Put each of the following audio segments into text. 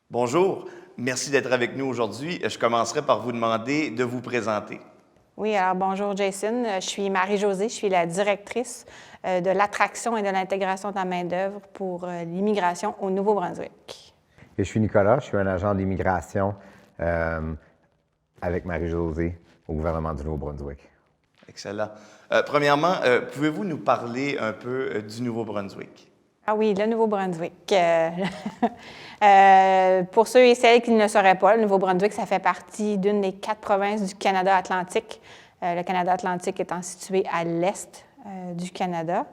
Bonjour, merci d'être avec nous aujourd'hui. Je commencerai par vous demander de vous présenter. Oui, alors bonjour Jason. Je suis Marie-Josée, je suis la directrice de l'attraction et de l'intégration de la main-d'œuvre pour l'immigration au Nouveau-Brunswick. Et je suis Nicolas, je suis un agent d'immigration avec Marie-Josée au gouvernement du Nouveau-Brunswick. Excellent. Premièrement, pouvez-vous nous parler un peu du Nouveau-Brunswick? Ah oui, le Nouveau-Brunswick. Pour ceux et celles qui ne le sauraient pas, le Nouveau-Brunswick, ça fait partie d'une des 4 provinces du Canada atlantique. Le Canada atlantique étant situé à l'est du Canada.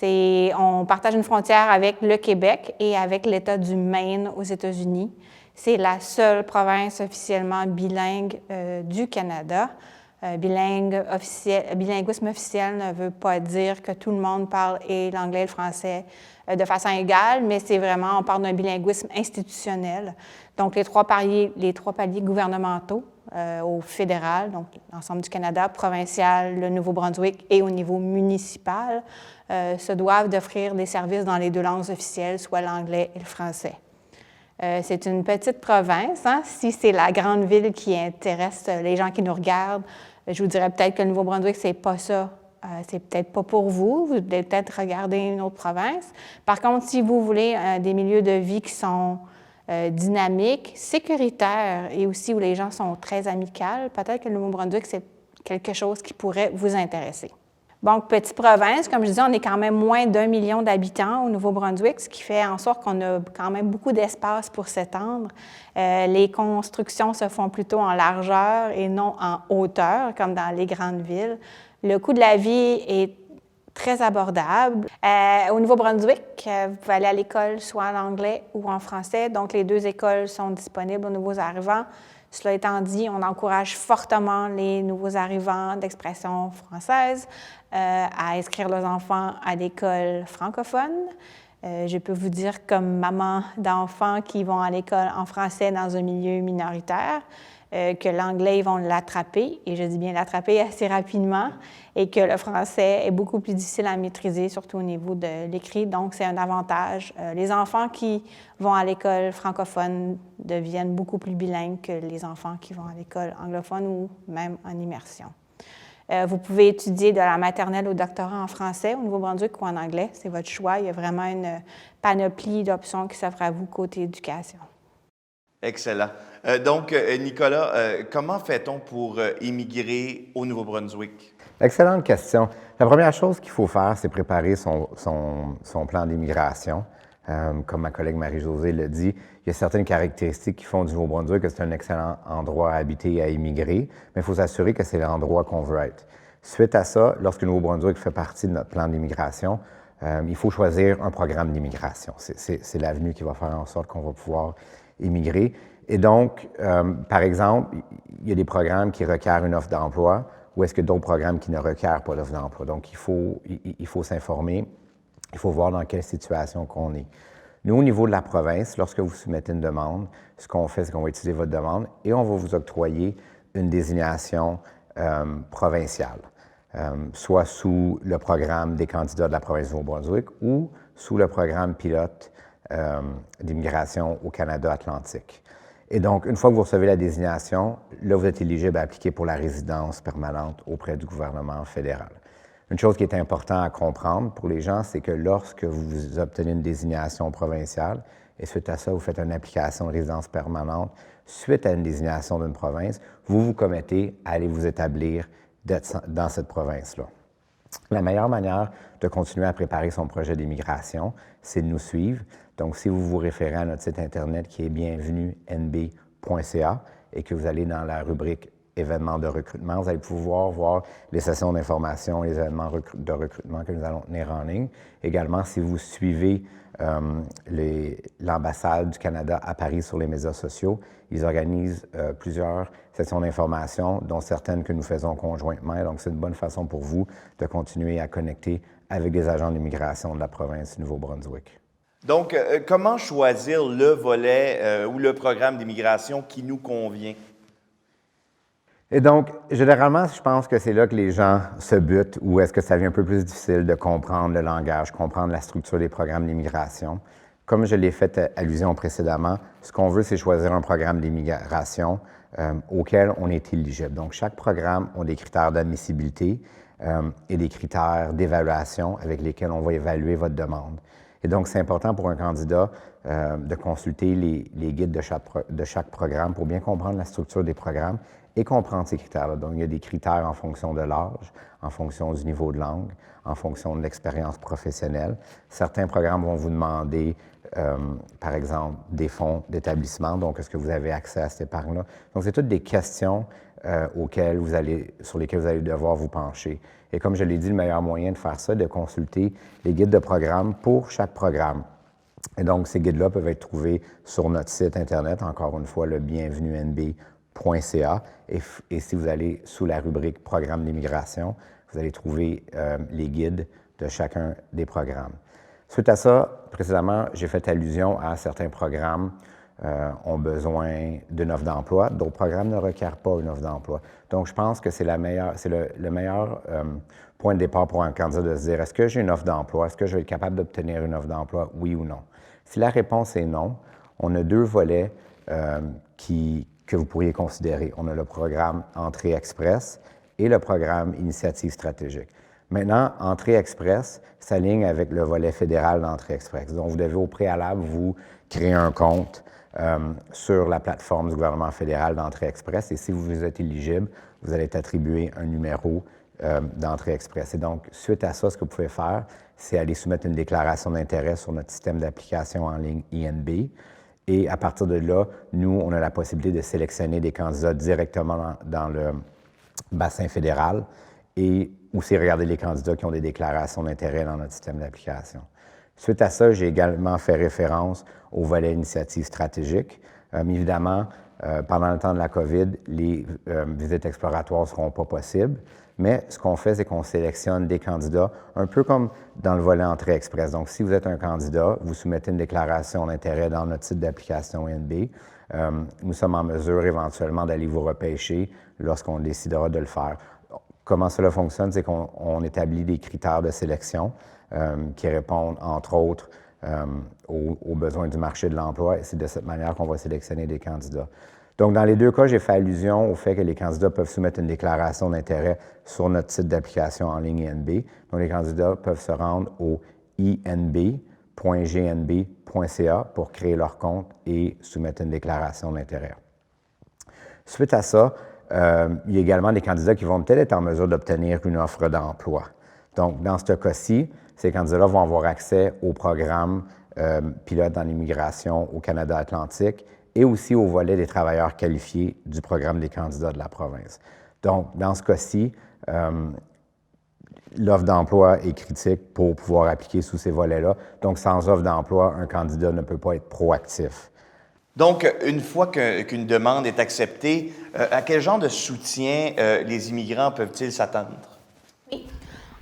On partage une frontière avec le Québec et avec l'État du Maine aux États-Unis. C'est la seule province officiellement bilingue du Canada. Bilinguisme officiel ne veut pas dire que tout le monde parle et l'anglais et le français de façon égale, mais c'est vraiment, on parle d'un bilinguisme institutionnel. Donc, les trois paliers gouvernementaux au fédéral, donc l'ensemble du Canada, provincial, le Nouveau-Brunswick et au niveau municipal, se doivent d'offrir des services dans les 2 langues officielles, soit l'anglais et le français. C'est une petite province. Hein? Si c'est la grande ville qui intéresse les gens qui nous regardent, je vous dirais peut-être que le Nouveau-Brunswick, c'est pas ça. C'est peut-être pas pour vous. Vous devez peut-être regarder une autre province. Par contre, si vous voulez des milieux de vie qui sont dynamiques, sécuritaires et aussi où les gens sont très amicaux, peut-être que le Nouveau-Brunswick, c'est quelque chose qui pourrait vous intéresser. Donc, petite province, comme je disais, on est quand même moins d'1 million d'habitants au Nouveau-Brunswick, ce qui fait en sorte qu'on a quand même beaucoup d'espace pour s'étendre. Les constructions se font plutôt en largeur et non en hauteur, comme dans les grandes villes. Le coût de la vie est très abordable. Au Nouveau-Brunswick, vous pouvez aller à l'école soit en anglais ou en français. Donc, les 2 écoles sont disponibles aux nouveaux arrivants. Cela étant dit, on encourage fortement les nouveaux arrivants d'expression française à inscrire leurs enfants à l'école francophone. Je peux vous dire comme maman d'enfants qui vont à l'école en français dans un milieu minoritaire, que l'anglais, ils vont l'attraper, et je dis bien l'attraper assez rapidement, et que le français est beaucoup plus difficile à maîtriser, surtout au niveau de l'écrit. Donc, c'est un avantage. Les enfants qui vont à l'école francophone deviennent beaucoup plus bilingues que les enfants qui vont à l'école anglophone ou même en immersion. Vous pouvez étudier de la maternelle au doctorat en français au Nouveau-Brunswick ou en anglais. C'est votre choix. Il y a vraiment une panoplie d'options qui s'offrent à vous côté éducation. Excellent. Donc, Nicolas, comment fait-on pour immigrer au Nouveau-Brunswick? Excellente question. La première chose qu'il faut faire, c'est préparer son plan d'immigration. Comme ma collègue Marie-Josée le dit, il y a certaines caractéristiques qui font du Nouveau-Brunswick que c'est un excellent endroit à habiter et à immigrer, mais il faut s'assurer que c'est l'endroit qu'on veut être. Suite à ça, lorsque le Nouveau-Brunswick fait partie de notre plan d'immigration, il faut choisir un programme d'immigration. C'est l'avenue qui va faire en sorte qu'on va pouvoir immigrer. Et donc, par exemple, il y a des programmes qui requièrent une offre d'emploi ou est-ce que d'autres programmes qui ne requièrent pas l'offre d'emploi. Donc, il faut s'informer, il faut voir dans quelle situation qu'on est. Nous, au niveau de la province, lorsque vous soumettez une demande, ce qu'on fait, c'est qu'on va étudier votre demande et on va vous octroyer une désignation provinciale, soit sous le programme des candidats de la province du Nouveau-Brunswick ou sous le programme pilote d'immigration au Canada atlantique. Et donc, une fois que vous recevez la désignation, là, vous êtes éligible à appliquer pour la résidence permanente auprès du gouvernement fédéral. Une chose qui est importante à comprendre pour les gens, c'est que lorsque vous obtenez une désignation provinciale, et suite à ça, vous faites une application de résidence permanente, suite à une désignation d'une province, vous vous commettez à aller vous établir dans cette province-là. La meilleure manière de continuer à préparer son projet d'immigration, c'est de nous suivre. Donc, si vous vous référez à notre site Internet qui est bienvenue.nb.ca et que vous allez dans la rubrique événements de recrutement, vous allez pouvoir voir les sessions d'information, les événements de recrutement que nous allons tenir en ligne. Également, si vous suivez l'ambassade du Canada à Paris sur les médias sociaux, ils organisent plusieurs sessions d'information, dont certaines que nous faisons conjointement. Et donc, c'est une bonne façon pour vous de continuer à connecter avec des agents d'immigration de la province du Nouveau-Brunswick. Donc, comment choisir le volet ou le programme d'immigration qui nous convient? Et donc, généralement, je pense que c'est là que les gens se butent, ou est-ce que ça devient un peu plus difficile de comprendre le langage, comprendre la structure des programmes d'immigration. Comme je l'ai fait allusion précédemment, ce qu'on veut, c'est choisir un programme d'immigration auquel on est éligible. Donc, chaque programme a des critères d'admissibilité et des critères d'évaluation avec lesquels on va évaluer votre demande. Et donc, c'est important pour un candidat de consulter les guides de chaque programme pour bien comprendre la structure des programmes et comprendre ces critères-là. Donc, il y a des critères en fonction de l'âge, en fonction du niveau de langue, en fonction de l'expérience professionnelle. Certains programmes vont vous demander, par exemple, des fonds d'établissement. Donc, est-ce que vous avez accès à cette épargne-là? Donc, c'est toutes des questions sur lesquelles vous allez devoir vous pencher. Et comme je l'ai dit, le meilleur moyen de faire ça, de consulter les guides de programme pour chaque programme. Et donc, ces guides-là peuvent être trouvés sur notre site Internet, encore une fois, le bienvenunb.ca. Et si vous allez sous la rubrique « Programme d'immigration », vous allez trouver les guides de chacun des programmes. Suite à ça, précédemment, j'ai fait allusion à certains programmes ont besoin d'une offre d'emploi. D'autres programmes ne requièrent pas une offre d'emploi. Donc, je pense que c'est le meilleur point de départ pour un candidat de se dire, est-ce que j'ai une offre d'emploi? Est-ce que je vais être capable d'obtenir une offre d'emploi, oui ou non? Si la réponse est non, on a deux volets que vous pourriez considérer. On a le programme Entrée Express et le programme Initiative stratégique. Maintenant, Entrée Express s'aligne avec le volet fédéral d'Entrée Express. Donc, vous devez au préalable vous créer un compte sur la plateforme du gouvernement fédéral d'Entrée Express. Et si vous êtes éligible, vous allez être attribué un numéro d'Entrée Express. Et donc, suite à ça, ce que vous pouvez faire, c'est aller soumettre une déclaration d'intérêt sur notre système d'application en ligne INB. Et à partir de là, nous, on a la possibilité de sélectionner des candidats directement dans le bassin fédéral et aussi regarder les candidats qui ont des déclarations d'intérêt dans notre système d'application. Suite à ça, j'ai également fait référence au volet initiative stratégique. Évidemment, pendant le temps de la COVID, les visites exploratoires ne seront pas possibles, mais ce qu'on fait, c'est qu'on sélectionne des candidats, un peu comme dans le volet Entrée Express. Donc, si vous êtes un candidat, vous soumettez une déclaration d'intérêt dans notre site d'application INB. Nous sommes en mesure éventuellement d'aller vous repêcher lorsqu'on décidera de le faire. Comment cela fonctionne, c'est qu'on établit des critères de sélection qui répondent, entre autres, aux besoins du marché de l'emploi, et c'est de cette manière qu'on va sélectionner des candidats. Donc, dans les deux cas, j'ai fait allusion au fait que les candidats peuvent soumettre une déclaration d'intérêt sur notre site d'application en ligne INB. Donc, les candidats peuvent se rendre au inb.gnb.ca pour créer leur compte et soumettre une déclaration d'intérêt. Suite à ça, il y a également des candidats qui vont peut-être être en mesure d'obtenir une offre d'emploi. Donc, dans ce cas-ci, ces candidats-là vont avoir accès au programme pilote dans l'immigration au Canada Atlantique et aussi au volet des travailleurs qualifiés du programme des candidats de la province. Donc, dans ce cas-ci, l'offre d'emploi est critique pour pouvoir appliquer sous ces volets-là. Donc, sans offre d'emploi, un candidat ne peut pas être proactif. Donc, une fois qu'une demande est acceptée, à quel genre de soutien les immigrants peuvent-ils s'attendre? Oui.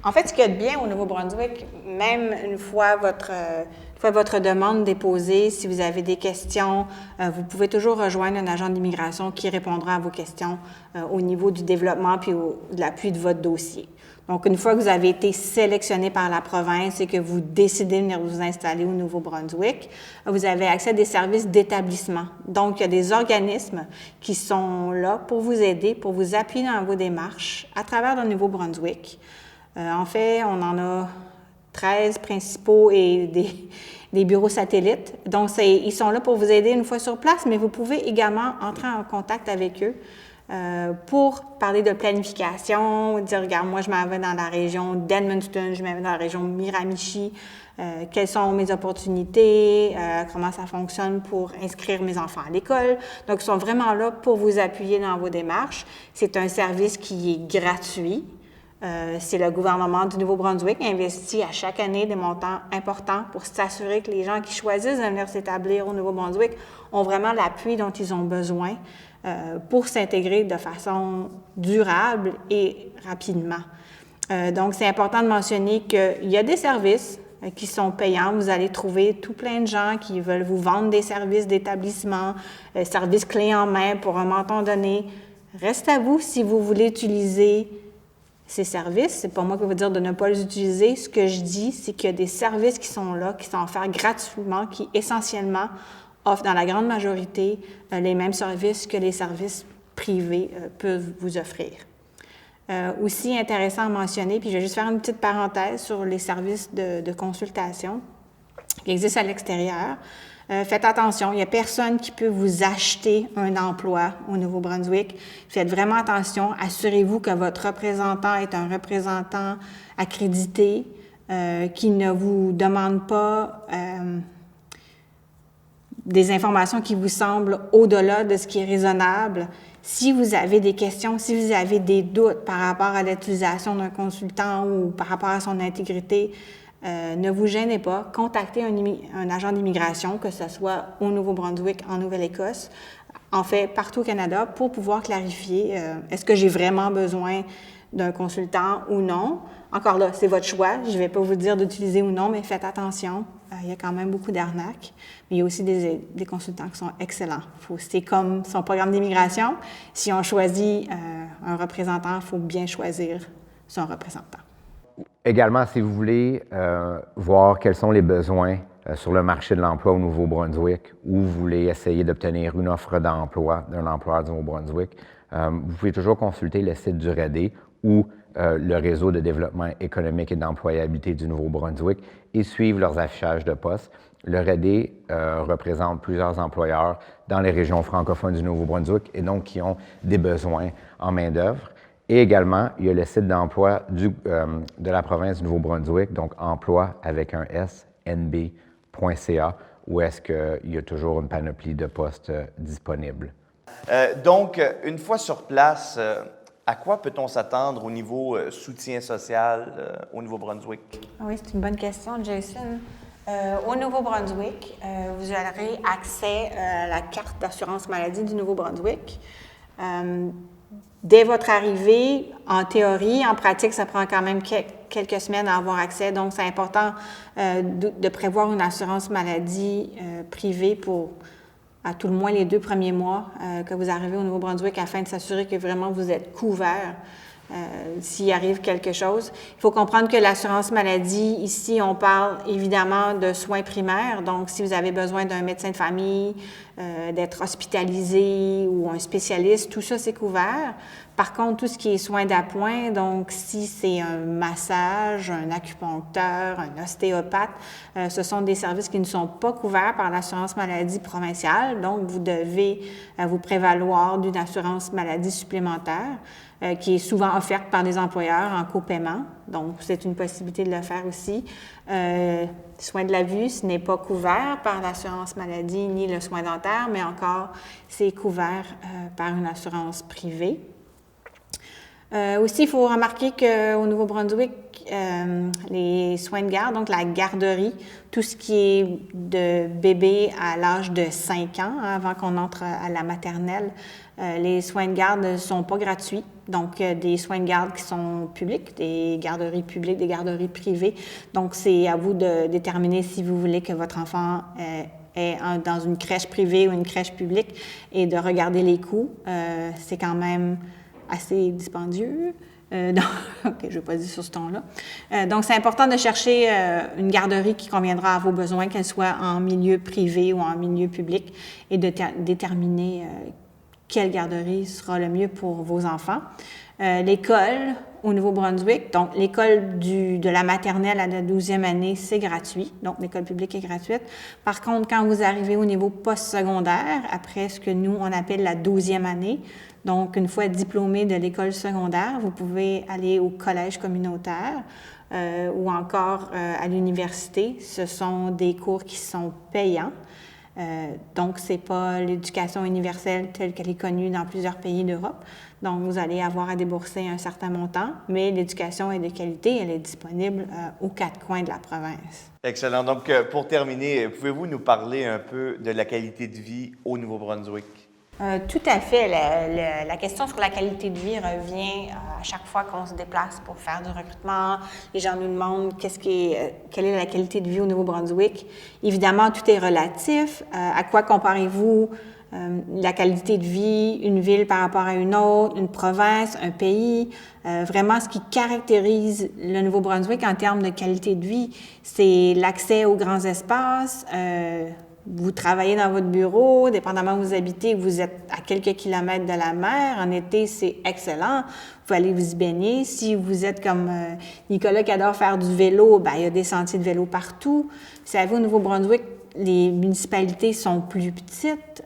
En fait, ce qu'il y a de bien au Nouveau-Brunswick, même une fois votre demande déposée, si vous avez des questions, vous pouvez toujours rejoindre un agent d'immigration qui répondra à vos questions au niveau du développement puis de l'appui de votre dossier. Donc, une fois que vous avez été sélectionné par la province et que vous décidez de venir vous installer au Nouveau-Brunswick, vous avez accès à des services d'établissement. Donc, il y a des organismes qui sont là pour vous aider, pour vous appuyer dans vos démarches à travers le Nouveau-Brunswick. En fait, on en a 13 principaux et des bureaux satellites. Donc, ils sont là pour vous aider une fois sur place, mais vous pouvez également entrer en contact avec eux pour parler de planification, dire, regarde, moi, je m'en vais dans la région d'Edmundston, je m'en vais dans la région de Miramichi, quelles sont mes opportunités, comment ça fonctionne pour inscrire mes enfants à l'école. Donc, ils sont vraiment là pour vous appuyer dans vos démarches. C'est un service qui est gratuit. C'est le gouvernement du Nouveau-Brunswick qui investit à chaque année des montants importants pour s'assurer que les gens qui choisissent de venir s'établir au Nouveau-Brunswick ont vraiment l'appui dont ils ont besoin pour s'intégrer de façon durable et rapidement. Donc, c'est important de mentionner qu'il y a des services qui sont payants. Vous allez trouver tout plein de gens qui veulent vous vendre des services d'établissement, services clés en main pour un montant donné. Reste à vous si vous voulez utiliser ces services. C'est pas moi qui vais vous dire de ne pas les utiliser. Ce que je dis, c'est qu'il y a des services qui sont là, qui sont offerts gratuitement, qui essentiellement offrent dans la grande majorité les mêmes services que les services privés peuvent vous offrir. Aussi intéressant à mentionner, puis je vais juste faire une petite parenthèse sur les services de consultation qui existent à l'extérieur. Faites attention, il n'y a personne qui peut vous acheter un emploi au Nouveau-Brunswick. Faites vraiment attention. Assurez-vous que votre représentant est un représentant accrédité, qui ne vous demande pas des informations qui vous semblent au-delà de ce qui est raisonnable. Si vous avez des questions, si vous avez des doutes par rapport à l'utilisation d'un consultant ou par rapport à son intégrité, ne vous gênez pas, contactez un agent d'immigration, que ce soit au Nouveau-Brunswick, en Nouvelle-Écosse, en fait partout au Canada, pour pouvoir clarifier est-ce que j'ai vraiment besoin d'un consultant ou non. Encore là, c'est votre choix. Je ne vais pas vous dire d'utiliser ou non, mais faites attention. Il y a quand même beaucoup d'arnaques, mais il y a aussi des consultants qui sont excellents. C'est comme son programme d'immigration. Si on choisit un représentant, il faut bien choisir son représentant. Également, si vous voulez voir quels sont les besoins sur le marché de l'emploi au Nouveau-Brunswick, ou vous voulez essayer d'obtenir une offre d'emploi d'un employeur du Nouveau-Brunswick, vous pouvez toujours consulter le site du REDE ou le Réseau de développement économique et d'employabilité du Nouveau-Brunswick et suivre leurs affichages de postes. Le REDE représente plusieurs employeurs dans les régions francophones du Nouveau-Brunswick et donc qui ont des besoins en main-d'œuvre. Et également, il y a le site d'emploi de la province du Nouveau-Brunswick, donc emploi avec un S, nb.ca, où est-ce qu'il y a toujours une panoplie de postes disponibles. Donc, une fois sur place, à quoi peut-on s'attendre au niveau soutien social au Nouveau-Brunswick? Oui, c'est une bonne question, Jason. Au Nouveau-Brunswick, vous aurez accès à la carte d'assurance maladie du Nouveau-Brunswick. Dès votre arrivée, en théorie, en pratique, ça prend quand même quelques semaines à avoir accès. Donc, c'est important de prévoir une assurance maladie privée pour, à tout le moins, les 2 premiers mois que vous arrivez au Nouveau-Brunswick afin de s'assurer que vraiment vous êtes couvert s'il arrive quelque chose. Il faut comprendre que l'assurance maladie, ici, on parle évidemment de soins primaires. Donc, si vous avez besoin d'un médecin de famille, d'être hospitalisé ou un spécialiste, tout ça, c'est couvert. Par contre, tout ce qui est soins d'appoint, donc si c'est un massage, un acupuncteur, un ostéopathe, ce sont des services qui ne sont pas couverts par l'assurance maladie provinciale. Donc, vous devez vous prévaloir d'une assurance maladie supplémentaire qui est souvent offerte par des employeurs en copaiement. Donc, c'est une possibilité de le faire aussi. Soins de la vue, ce n'est pas couvert par l'assurance maladie ni le soin dentaire, mais encore, c'est couvert par une assurance privée. Aussi, il faut remarquer qu'au Nouveau-Brunswick, les soins de garde, donc la garderie, tout ce qui est de bébé à l'âge de 5 ans, avant qu'on entre à la maternelle, les soins de garde ne sont pas gratuits. Donc, des soins de garde qui sont publics, des garderies publiques, des garderies privées. Donc, c'est à vous de déterminer si vous voulez que votre enfant est dans une crèche privée ou une crèche publique et de regarder les coûts. C'est quand même assez dispendieux. OK, je ne vais pas dire sur ce ton-là. Donc, c'est important de chercher une garderie qui conviendra à vos besoins, qu'elle soit en milieu privé ou en milieu public, et de déterminer quelle garderie sera le mieux pour vos enfants. L'école au Nouveau-Brunswick, donc l'école de la maternelle à la 12e année, c'est gratuit, donc l'école publique est gratuite. Par contre, quand vous arrivez au niveau postsecondaire, après ce que nous, on appelle la 12e année, donc une fois diplômé de l'école secondaire, vous pouvez aller au collège communautaire ou encore à l'université. Ce sont des cours qui sont payants. Donc, ce n'est pas l'éducation universelle telle qu'elle est connue dans plusieurs pays d'Europe. Donc, vous allez avoir à débourser un certain montant, mais l'éducation est de qualité, elle est disponible aux 4 coins de la province. Excellent. Donc, pour terminer, pouvez-vous nous parler un peu de la qualité de vie au Nouveau-Brunswick? Tout à fait. La question sur la qualité de vie revient à chaque fois qu'on se déplace pour faire du recrutement. Les gens nous demandent quelle est la qualité de vie au Nouveau-Brunswick. Évidemment, tout est relatif. À quoi comparez-vous la qualité de vie, une ville par rapport à une autre, une province, un pays. Vraiment, ce qui caractérise le Nouveau-Brunswick en termes de qualité de vie, c'est l'accès aux grands espaces. Vous travaillez dans votre bureau, dépendamment où vous habitez, vous êtes à quelques kilomètres de la mer. En été, c'est excellent. Vous pouvez aller vous y baigner. Si vous êtes comme Nicolas qui adore faire du vélo, bien, il y a des sentiers de vélo partout. Vous savez, au Nouveau-Brunswick, les municipalités sont plus petites.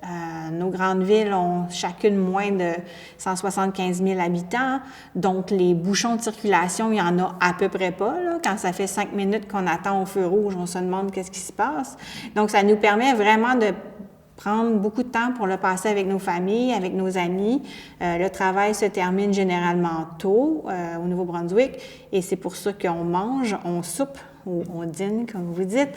Nos grandes villes ont chacune moins de 175 000 habitants. Donc, les bouchons de circulation, il y en a à peu près pas. Là. Quand ça fait 5 minutes qu'on attend au feu rouge, on se demande qu'est-ce qui se passe. Donc, ça nous permet vraiment de prendre beaucoup de temps pour le passer avec nos familles, avec nos amis. Le travail se termine généralement tôt au Nouveau-Brunswick et c'est pour ça qu'on mange, on soupe ou on dîne, comme vous dites,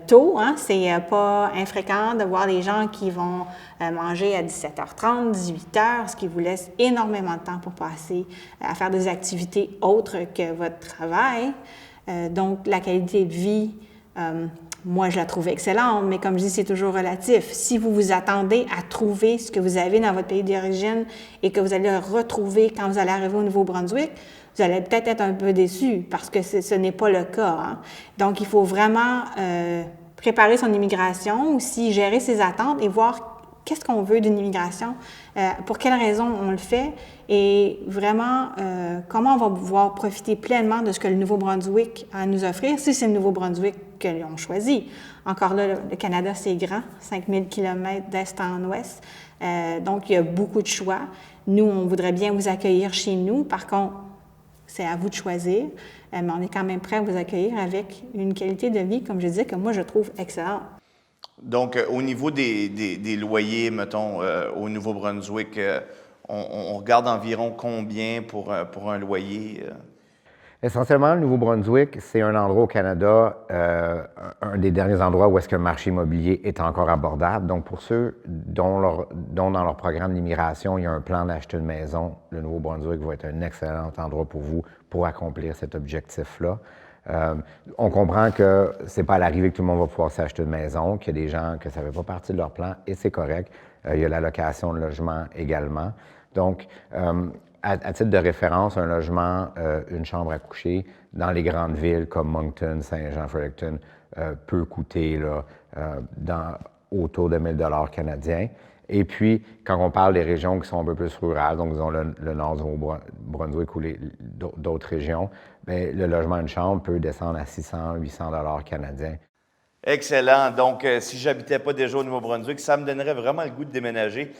tôt. Hein? C'est pas infréquent de voir des gens qui vont manger à 17h30, 18h, ce qui vous laisse énormément de temps pour passer à faire des activités autres que votre travail. Donc, la qualité de vie, moi, je la trouve excellente, mais comme je dis, c'est toujours relatif. Si vous vous attendez à trouver ce que vous avez dans votre pays d'origine et que vous allez le retrouver quand vous allez arriver au Nouveau-Brunswick, vous allez peut-être être un peu déçu parce que ce n'est pas le cas. Hein? Donc, il faut vraiment préparer son immigration, aussi gérer ses attentes et voir qu'est-ce qu'on veut d'une immigration, pour quelles raisons on le fait et vraiment comment on va pouvoir profiter pleinement de ce que le Nouveau-Brunswick a à nous offrir, si c'est le Nouveau-Brunswick que l'on choisit. Encore là, le Canada, c'est grand, 5000 km d'est en ouest, donc il y a beaucoup de choix. Nous, on voudrait bien vous accueillir chez nous. Par contre, c'est à vous de choisir, mais on est quand même prêt à vous accueillir avec une qualité de vie, comme je disais, que moi, je trouve excellente. Donc, au niveau des loyers, mettons, au Nouveau-Brunswick, on regarde environ combien pour un loyer? Essentiellement, le Nouveau-Brunswick, c'est un endroit au Canada, un des derniers endroits où est-ce que le marché immobilier est encore abordable. Donc, pour ceux dont dans leur programme d'immigration, il y a un plan d'acheter une maison, le Nouveau-Brunswick va être un excellent endroit pour vous pour accomplir cet objectif-là. On comprend que c'est pas à l'arrivée que tout le monde va pouvoir s'acheter une maison, qu'il y a des gens que ça ne fait pas partie de leur plan, et c'est correct. Il y a la location de logement également. Donc, à titre de référence, un logement, une chambre à coucher dans les grandes villes comme Moncton, Saint-Jean, Fredericton peut coûter là, autour de 1 000 $ canadiens. Et puis, quand on parle des régions qui sont un peu plus rurales, donc disons le nord du Nouveau-Brunswick ou d'autres régions, bien, le logement d'une chambre peut descendre à 600, 800 $ canadiens. Excellent. Donc, si j'habitais pas déjà au Nouveau-Brunswick, ça me donnerait vraiment le goût de déménager.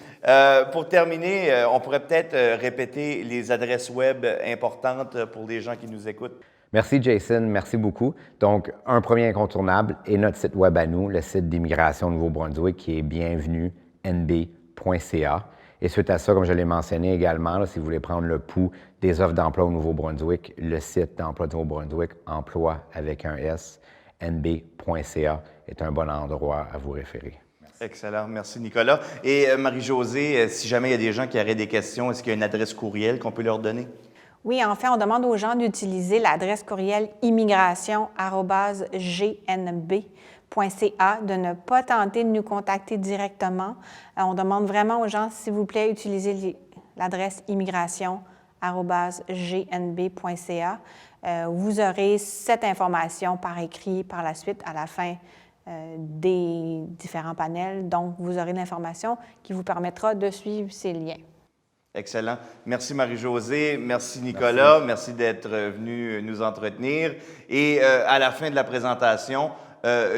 Pour terminer, on pourrait peut-être répéter les adresses web importantes pour les gens qui nous écoutent. Merci, Jason. Merci beaucoup. Donc, un premier incontournable est notre site web à nous, le site d'immigration Nouveau-Brunswick, qui est bienvenue.nb.ca. Et suite à ça, comme je l'ai mentionné également, là, si vous voulez prendre le pouls des offres d'emploi au Nouveau-Brunswick, le site d'emploi du Nouveau-Brunswick, emploi avec un S, nb.ca, est un bon endroit à vous référer. Merci. Excellent. Merci, Nicolas. Et Marie-Josée, si jamais il y a des gens qui auraient des questions, est-ce qu'il y a une adresse courriel qu'on peut leur donner? Oui, en fait, on demande aux gens d'utiliser l'adresse courriel immigration@gnb.ca, de ne pas tenter de nous contacter directement. On demande vraiment aux gens, s'il vous plaît, d'utiliser l'adresse immigration@gnb.ca. Vous aurez cette information par écrit par la suite à la fin des différents panels. Donc, vous aurez l'information qui vous permettra de suivre ces liens. Excellent. Merci Marie-Josée, merci Nicolas, merci d'être venu nous entretenir. Et à la fin de la présentation,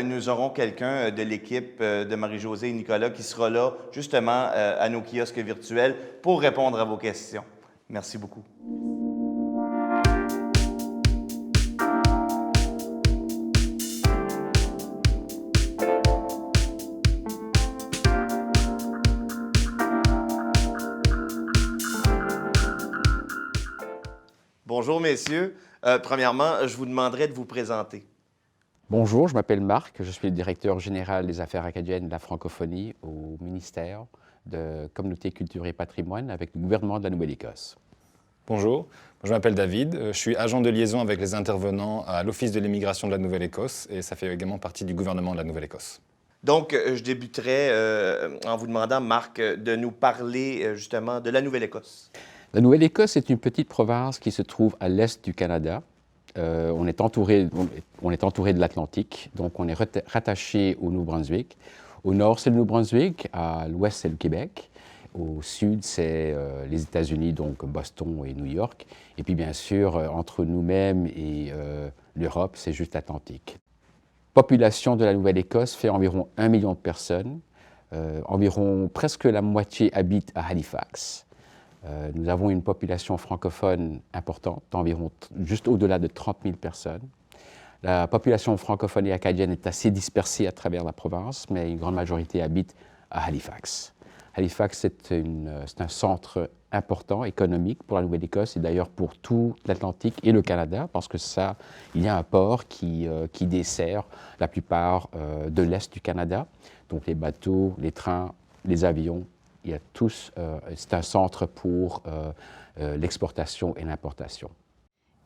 nous aurons quelqu'un de l'équipe de Marie-Josée et Nicolas qui sera là justement à nos kiosques virtuels pour répondre à vos questions. Merci beaucoup. Bonjour, messieurs. Premièrement, je vous demanderai de vous présenter. Bonjour, je m'appelle Marc, je suis le directeur général des affaires acadiennes de la francophonie au ministère de Communauté, Culture et Patrimoine avec le gouvernement de la Nouvelle-Écosse. Bonjour, je m'appelle David, je suis agent de liaison avec les intervenants à l'Office de l'immigration de la Nouvelle-Écosse et ça fait également partie du gouvernement de la Nouvelle-Écosse. Donc, je débuterai en vous demandant, Marc, de nous parler justement de la Nouvelle-Écosse. La Nouvelle-Écosse est une petite province qui se trouve à l'est du Canada. On est entouré de l'Atlantique, donc on est rattaché au Nouveau-Brunswick. Au nord, c'est le Nouveau-Brunswick, à l'ouest, c'est le Québec. Au sud, c'est les États-Unis, donc Boston et New York. Et puis, bien sûr, entre nous-mêmes et l'Europe, c'est juste l'Atlantique. La population de la Nouvelle-Écosse fait environ 1 million de personnes. Environ presque la moitié habite à Halifax. Nous avons une population francophone importante, environ juste au-delà de 30 000 personnes. La population francophone et acadienne est assez dispersée à travers la province, mais une grande majorité habite à Halifax. Halifax, c'est un centre important économique pour la Nouvelle-Écosse et d'ailleurs pour tout l'Atlantique et le Canada, parce que il y a un port qui dessert la plupart de l'Est du Canada. Donc les bateaux, les trains, les avions, c'est un centre pour l'exportation et l'importation.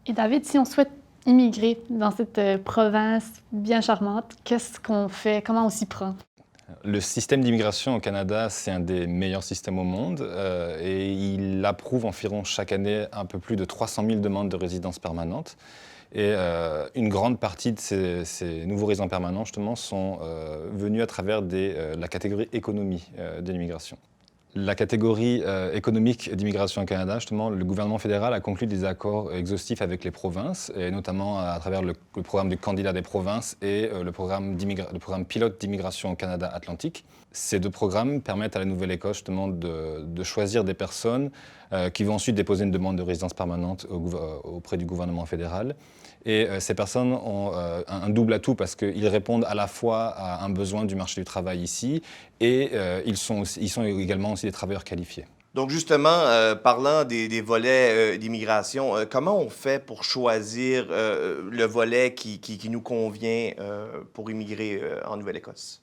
Et David, si on souhaite immigrer dans cette province bien charmante, qu'est-ce qu'on fait? Comment on s'y prend? Le système d'immigration au Canada, c'est un des meilleurs systèmes au monde et il approuve environ chaque année un peu plus de 300 000 demandes de résidence permanente. Et une grande partie de ces nouveaux résidents permanents, justement, sont venus à travers la catégorie économie de l'immigration. La catégorie économique d'immigration au Canada, justement, le gouvernement fédéral a conclu des accords exhaustifs avec les provinces, et notamment à travers le programme du candidat des provinces et le programme pilote d'immigration au Canada Atlantique. Ces deux programmes permettent à la Nouvelle-Écosse, justement, de choisir des personnes qui vont ensuite déposer une demande de résidence permanente auprès du gouvernement fédéral. Et ces personnes ont un double atout parce qu'ils répondent à la fois à un besoin du marché du travail ici et ils sont également aussi des travailleurs qualifiés. Donc justement, parlant des volets d'immigration, comment on fait pour choisir le volet qui nous convient pour immigrer en Nouvelle-Écosse?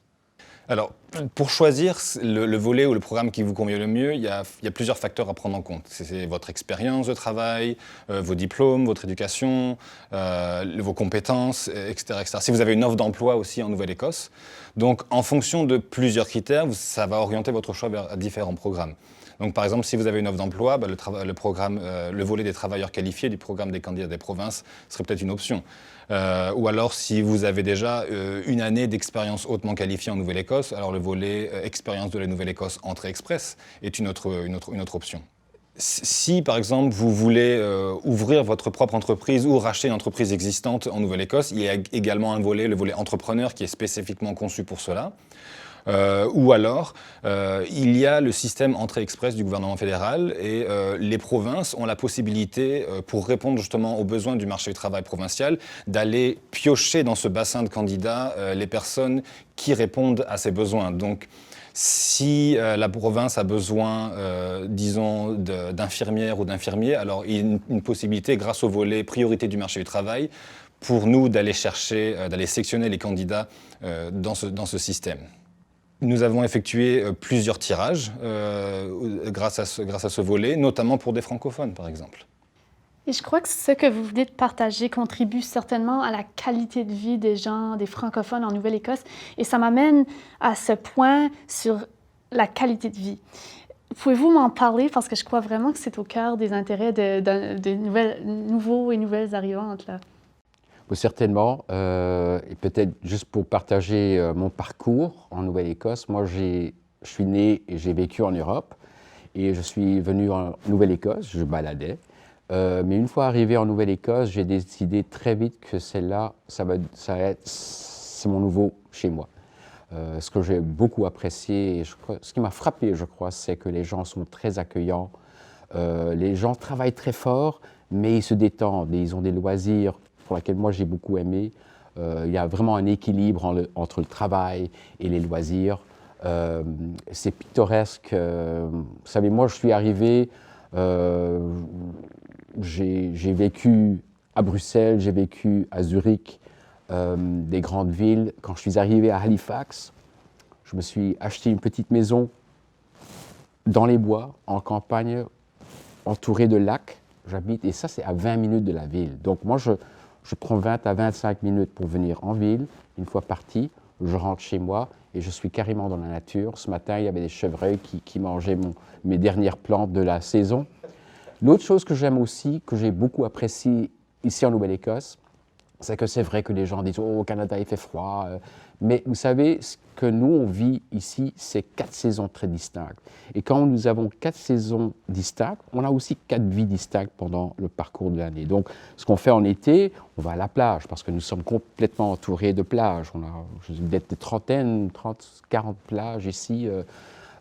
Alors, pour choisir le volet ou le programme qui vous convient le mieux, il y a plusieurs facteurs à prendre en compte. C'est votre expérience de travail, vos diplômes, votre éducation, vos compétences, etc., etc. Si vous avez une offre d'emploi aussi en Nouvelle-Écosse. Donc, en fonction de plusieurs critères, ça va orienter votre choix vers différents programmes. Donc, par exemple, si vous avez une offre d'emploi, le volet des travailleurs qualifiés du programme des candidats des provinces serait peut-être une option. Ou alors, si vous avez déjà une année d'expérience hautement qualifiée en Nouvelle-Écosse, alors le volet expérience de la Nouvelle-Écosse entrée express est une autre option. Si, par exemple, vous voulez ouvrir votre propre entreprise ou racheter une entreprise existante en Nouvelle-Écosse, il y a également le volet entrepreneur, qui est spécifiquement conçu pour cela. Ou alors, il y a le système entrée express du gouvernement fédéral et les provinces ont la possibilité, pour répondre justement aux besoins du marché du travail provincial, d'aller piocher dans ce bassin de candidats les personnes qui répondent à ces besoins. Donc, si la province a besoin, disons, d'infirmières ou d'infirmiers, alors il y a une possibilité, grâce au volet priorité du marché du travail, pour nous d'aller sélectionner les candidats dans ce système. Nous avons effectué plusieurs tirages grâce à ce volet, notamment pour des francophones, par exemple. Et je crois que ce que vous venez de partager contribue certainement à la qualité de vie des gens, des francophones en Nouvelle-Écosse. Et ça m'amène à ce point sur la qualité de vie. Pouvez-vous m'en parler? Parce que je crois vraiment que c'est au cœur des intérêts de nouveaux et nouvelles arrivantes, là. Certainement, et peut-être juste pour partager mon parcours en Nouvelle-Écosse, moi je suis né et j'ai vécu en Europe et je suis venu en Nouvelle-Écosse, je baladais. Mais une fois arrivé en Nouvelle-Écosse, j'ai décidé très vite que c'est mon nouveau chez moi. Ce que j'ai beaucoup apprécié, ce qui m'a frappé, je crois, c'est que les gens sont très accueillants. Les gens travaillent très fort, mais ils se détendent et ils ont des loisirs pour lesquels moi j'ai beaucoup aimé. Il y a vraiment un équilibre entre le travail et les loisirs. C'est pittoresque. Vous savez, moi je suis arrivé, j'ai vécu à Bruxelles, j'ai vécu à Zurich, des grandes villes. Quand je suis arrivé à Halifax, je me suis acheté une petite maison dans les bois, en campagne, entourée de lacs. J'habite, et ça c'est à 20 minutes de la ville. Donc moi je prends 20 à 25 minutes pour venir en ville. Une fois parti, je rentre chez moi et je suis carrément dans la nature. Ce matin, il y avait des chevreuils qui mangeaient mes dernières plantes de la saison. L'autre chose que j'aime aussi, que j'ai beaucoup apprécié ici en Nouvelle-Écosse, c'est que c'est vrai que les gens disent « Oh, au Canada, il fait froid ». Mais vous savez, ce que nous, on vit ici, c'est 4 saisons très distinctes. Et quand nous avons 4 saisons distinctes, on a aussi 4 vies distinctes pendant le parcours de l'année. Donc, ce qu'on fait en été, on va à la plage, parce que nous sommes complètement entourés de plages. On a peut-être des trentaines, 30, 40 plages ici.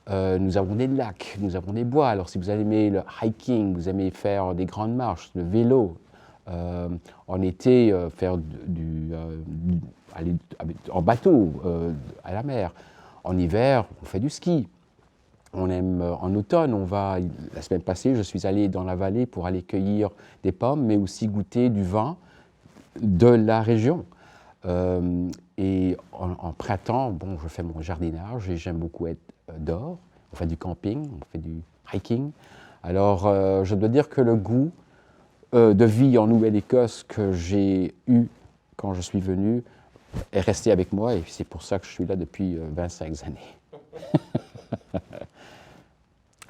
Nous avons des lacs, nous avons des bois. Alors, si vous aimez le hiking, vous aimez faire des grandes marches, le vélo, en été, aller en bateau à la mer. En hiver, on fait du ski. On aime, en automne, la semaine passée, je suis allé dans la vallée pour aller cueillir des pommes, mais aussi goûter du vin de la région. Et en printemps, bon, je fais mon jardinage et j'aime beaucoup être dehors. On fait du camping, on fait du hiking. Alors, je dois dire que le goût de vie en Nouvelle-Écosse que j'ai eu quand je suis venu est resté avec moi et c'est pour ça que je suis là depuis 25 années.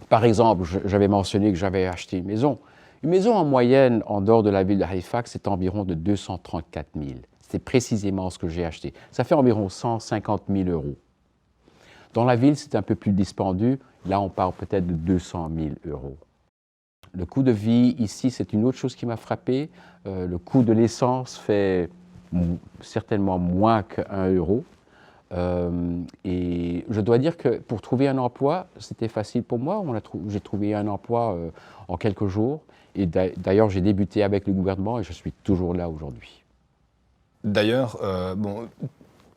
Par exemple, j'avais mentionné que j'avais acheté une maison. Une maison en moyenne, en dehors de la ville de Halifax, c'est environ de 234 000. C'est précisément ce que j'ai acheté. Ça fait environ 150 000 €. Dans la ville, c'est un peu plus dispendieux. Là, on parle peut-être de 200 000 €. Le coût de vie ici, c'est une autre chose qui m'a frappé. Le coût de l'essence fait certainement moins qu'1 €. Et je dois dire que pour trouver un emploi, c'était facile pour moi. J'ai trouvé un emploi en quelques jours. Et d'ailleurs, j'ai débuté avec le gouvernement et je suis toujours là aujourd'hui. D'ailleurs,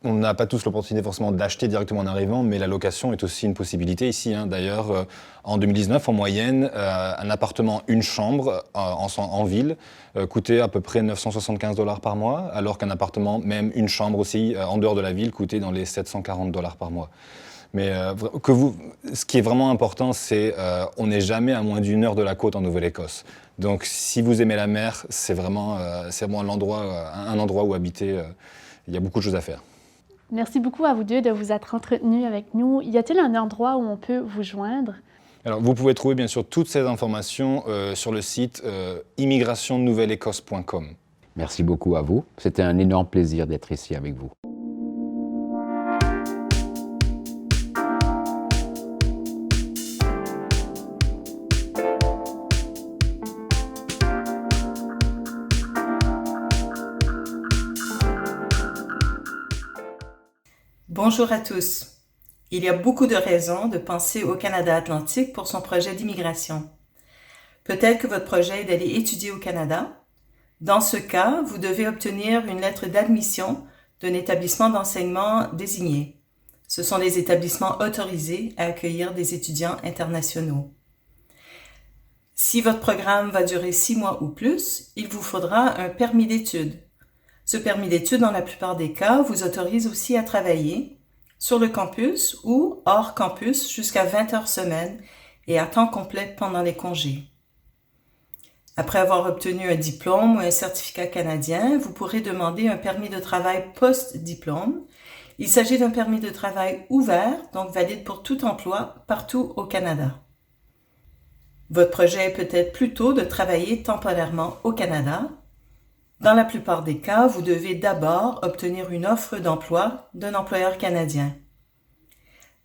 on n'a pas tous l'opportunité forcément d'acheter directement en arrivant, mais la location est aussi une possibilité ici. D'ailleurs, en 2019, en moyenne, un appartement, une chambre en ville coûtait à peu près 975 $ par mois, alors qu'un appartement, même une chambre aussi, en dehors de la ville, coûtait dans les 740 $ par mois. Mais ce qui est vraiment important, c'est on n'est jamais à moins d'1 heure de la côte en Nouvelle-Écosse. Donc, si vous aimez la mer, c'est vraiment un endroit où habiter. Il y a beaucoup de choses à faire. Merci beaucoup à vous deux de vous être entretenus avec nous. Y a-t-il un endroit où on peut vous joindre? Alors, vous pouvez trouver bien sûr toutes ces informations sur le site immigrationnouvelle-écosse.com. Merci beaucoup à vous. C'était un énorme plaisir d'être ici avec vous. Bonjour à tous. Il y a beaucoup de raisons de penser au Canada Atlantique pour son projet d'immigration. Peut-être que votre projet est d'aller étudier au Canada. Dans ce cas, vous devez obtenir une lettre d'admission d'un établissement d'enseignement désigné. Ce sont les établissements autorisés à accueillir des étudiants internationaux. Si votre programme va durer 6 mois ou plus, il vous faudra un permis d'études. Ce permis d'études, dans la plupart des cas, vous autorise aussi à travailler sur le campus ou hors campus jusqu'à 20 heures semaine et à temps complet pendant les congés. Après avoir obtenu un diplôme ou un certificat canadien, vous pourrez demander un permis de travail post-diplôme. Il s'agit d'un permis de travail ouvert, donc valide pour tout emploi partout au Canada. Votre projet est peut-être plutôt de travailler temporairement au Canada. Dans la plupart des cas, vous devez d'abord obtenir une offre d'emploi d'un employeur canadien.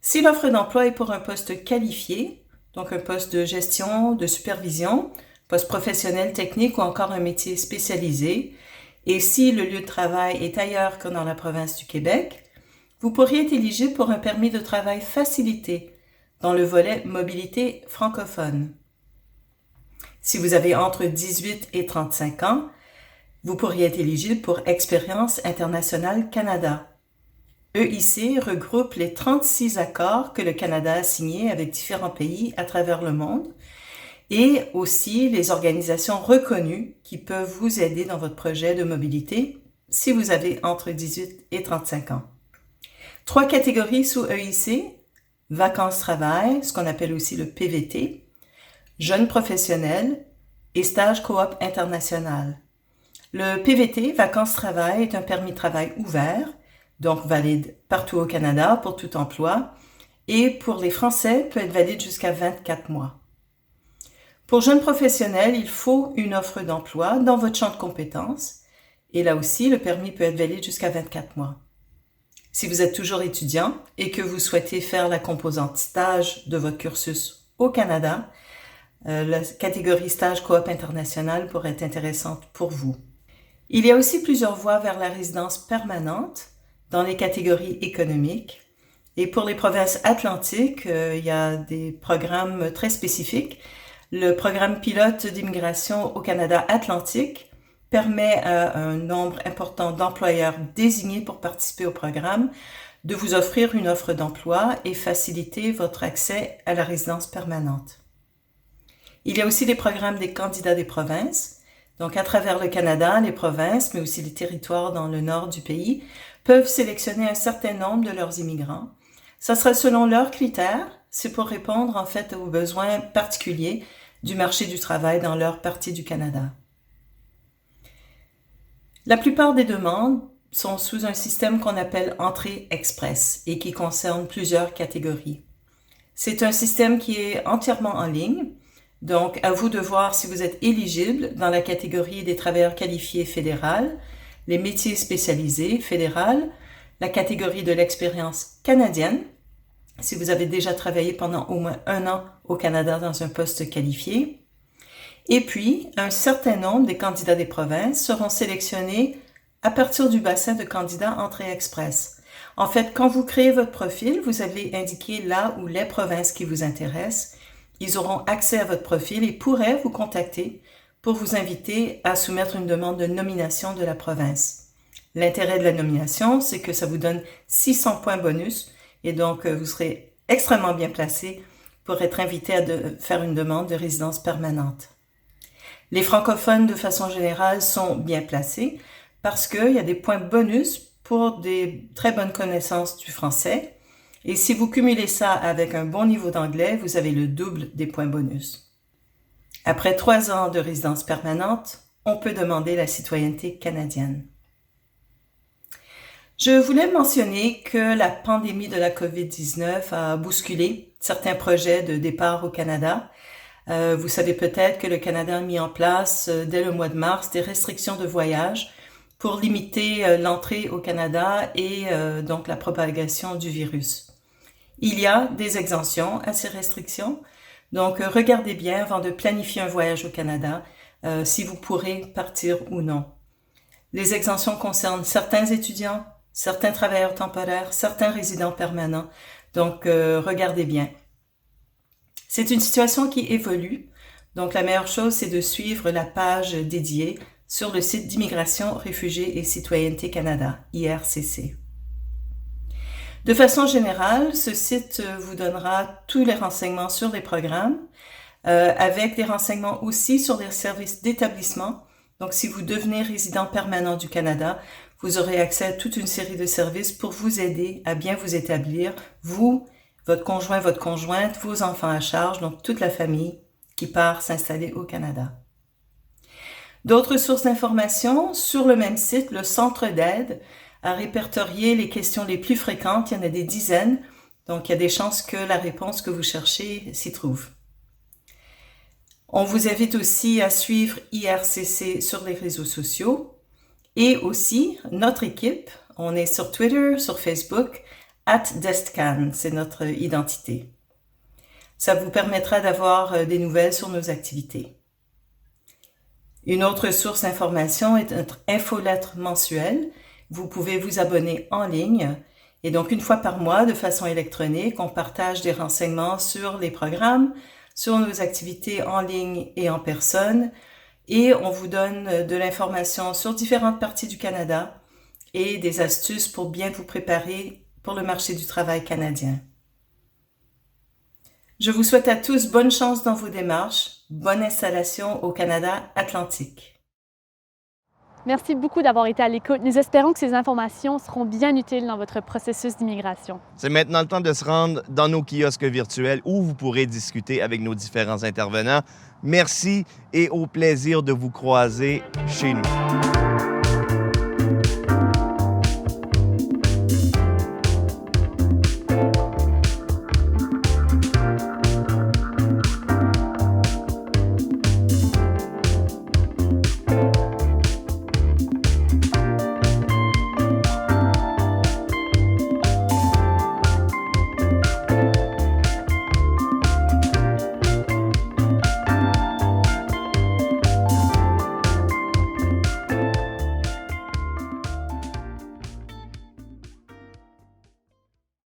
Si l'offre d'emploi est pour un poste qualifié, donc un poste de gestion, de supervision, poste professionnel technique ou encore un métier spécialisé, et si le lieu de travail est ailleurs que dans la province du Québec, vous pourriez être éligible pour un permis de travail facilité dans le volet mobilité francophone. Si vous avez entre 18 et 35 ans, vous pourriez être éligible pour Expérience internationale Canada. EIC regroupe les 36 accords que le Canada a signés avec différents pays à travers le monde et aussi les organisations reconnues qui peuvent vous aider dans votre projet de mobilité si vous avez entre 18 et 35 ans. 3 catégories sous EIC, vacances-travail, ce qu'on appelle aussi le PVT, jeunes professionnels et stage coop international. Le PVT, vacances-travail, est un permis de travail ouvert, donc valide partout au Canada pour tout emploi, et pour les Français, peut être valide jusqu'à 24 mois. Pour jeunes professionnels, il faut une offre d'emploi dans votre champ de compétences, et là aussi, le permis peut être valide jusqu'à 24 mois. Si vous êtes toujours étudiant et que vous souhaitez faire la composante stage de votre cursus au Canada, la catégorie stage coop international pourrait être intéressante pour vous. Il y a aussi plusieurs voies vers la résidence permanente dans les catégories économiques. Et pour les provinces atlantiques, il y a des programmes très spécifiques. Le programme pilote d'immigration au Canada Atlantique permet à un nombre important d'employeurs désignés pour participer au programme de vous offrir une offre d'emploi et faciliter votre accès à la résidence permanente. Il y a aussi les programmes des candidats des provinces. Donc, à travers le Canada, les provinces, mais aussi les territoires dans le nord du pays, peuvent sélectionner un certain nombre de leurs immigrants. Ça sera selon leurs critères. C'est pour répondre, en fait, aux besoins particuliers du marché du travail dans leur partie du Canada. La plupart des demandes sont sous un système qu'on appelle Entrée Express et qui concerne plusieurs catégories. C'est un système qui est entièrement en ligne, donc à vous de voir si vous êtes éligible dans la catégorie des travailleurs qualifiés fédéral, les métiers spécialisés fédéral, la catégorie de l'expérience canadienne, si vous avez déjà travaillé pendant au moins 1 an au Canada dans un poste qualifié. Et puis, un certain nombre des candidats des provinces seront sélectionnés à partir du bassin de candidats Entrée Express. En fait, quand vous créez votre profil, vous allez indiquer là où les provinces qui vous intéressent. Ils auront accès à votre profil et pourraient vous contacter pour vous inviter à soumettre une demande de nomination de la province. L'intérêt de la nomination, c'est que ça vous donne 600 points bonus et donc vous serez extrêmement bien placé pour être invité à faire une demande de résidence permanente. Les francophones, de façon générale, sont bien placés parce qu'il y a des points bonus pour des très bonnes connaissances du français. Et si vous cumulez ça avec un bon niveau d'anglais, vous avez le double des points bonus. Après 3 ans de résidence permanente, on peut demander la citoyenneté canadienne. Je voulais mentionner que la pandémie de la COVID-19 a bousculé certains projets de départ au Canada. Vous savez peut-être que le Canada a mis en place, dès le mois de mars, des restrictions de voyage pour limiter l'entrée au Canada et donc la propagation du virus. Il y a des exemptions à ces restrictions, donc regardez bien avant de planifier un voyage au Canada si vous pourrez partir ou non. Les exemptions concernent certains étudiants, certains travailleurs temporaires, certains résidents permanents, donc regardez bien. C'est une situation qui évolue, donc la meilleure chose, c'est de suivre la page dédiée sur le site d'Immigration, Réfugiés et Citoyenneté Canada, IRCC. De façon générale, ce site vous donnera tous les renseignements sur les programmes, avec des renseignements aussi sur les services d'établissement. Donc, si vous devenez résident permanent du Canada, vous aurez accès à toute une série de services pour vous aider à bien vous établir, vous, votre conjoint, votre conjointe, vos enfants à charge, donc toute la famille qui part s'installer au Canada. D'autres sources d'informations, sur le même site, le Centre d'aide a répertorié les questions les plus fréquentes, il y en a des dizaines, donc il y a des chances que la réponse que vous cherchez s'y trouve. On vous invite aussi à suivre IRCC sur les réseaux sociaux et aussi notre équipe, on est sur Twitter, sur Facebook, @destcan, c'est notre identité. Ça vous permettra d'avoir des nouvelles sur nos activités. Une autre source d'information est notre infolettre mensuelle. Vous pouvez vous abonner en ligne et donc une fois par mois, de façon électronique, on partage des renseignements sur les programmes, sur nos activités en ligne et en personne et on vous donne de l'information sur différentes parties du Canada et des astuces pour bien vous préparer pour le marché du travail canadien. Je vous souhaite à tous bonne chance dans vos démarches, bonne installation au Canada Atlantique. Merci beaucoup d'avoir été à l'écoute. Nous espérons que ces informations seront bien utiles dans votre processus d'immigration. C'est maintenant le temps de se rendre dans nos kiosques virtuels où vous pourrez discuter avec nos différents intervenants. Merci et au plaisir de vous croiser chez nous.